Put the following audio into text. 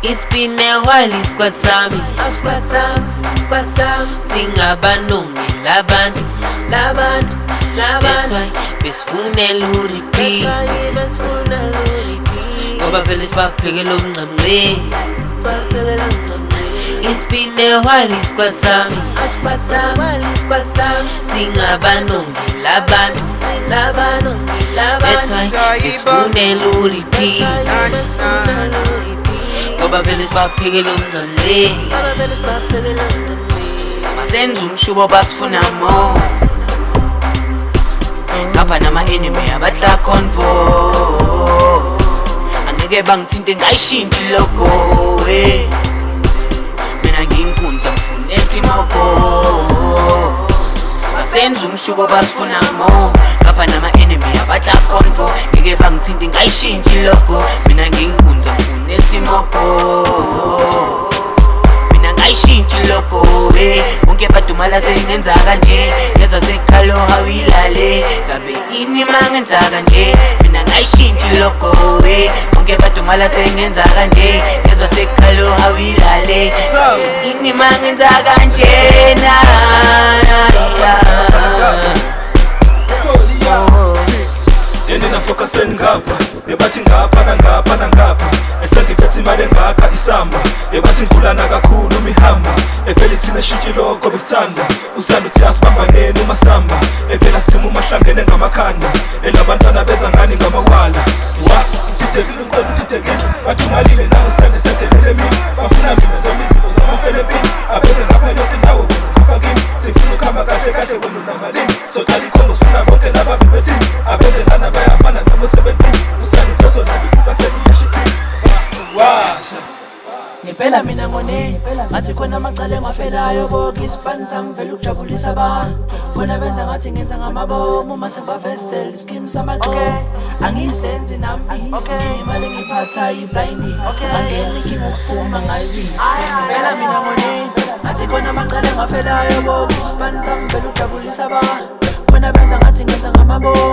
It's been a while, squad sami singabanongi labantu that's why besifunela urepeat ngoba vele sibaphekela umncamle. It's been a while, squad sami singabanongi labantu that's why besifunela urepeat ngoba vele sibaphekela umncamle. Masenze umshubo basifuna more ngapha nama-enemy abatla convo angeke bangithinte ngayishintshi logo mina ngiyinkunza ngifune esimoko. Masenze umshubo basifuna more ngapha nama-enemy abatla convo ngeke bangithinte ngayishintshi logo mina ngiyinkunza ngifune esimoko. Ngayishintshi logo wonke badumala sengenza kanje yezwa sekhalo hawilale ngabe ini mangenza kanje mina ngayishintshi logo wonke badumala sengenza kanje yezwa sekhalo hawilale ini mangenza kanje na nafoka sengapha ebathi ngapha nangapha nangapha esengiphethe imali engaka isamba ebathi ngikhulana kakhulu mihamba evele thina shintshi lokho besithanda usanda uthi asibambaneni umasamba evela sithima umahlangene ngamakhanda elabantwana beza ngani ngamawala wa didekile umqondo didekile bathi umalile nawe sende sendelele mina bafuna mina zona izinto zamafelepini abeze ngapha yonke indawo kafa kimi sifuna ukuhamba kahle kahle wena unamalini soqala ikhombo sifuna bonke lababi bethini abeze ngana bayafana nabo 17 usanda utoso nabibuka seniyashithini washa ngempela mina ngone ngathi khona amacala engafelayo boke isipani sami vele ukujabulisa abantu khona benza ngathi ngenza ngamabomu mase bavesela iskim samaqe angisenzi nami imali ngiphatha yiblindi angene ngikuphuma ngayizi ngempela mina ngone ngathi khona amacala engafelayo boke isipani sami vele ukujabulisa abantu khona benza ngathi ngenza ngamabomu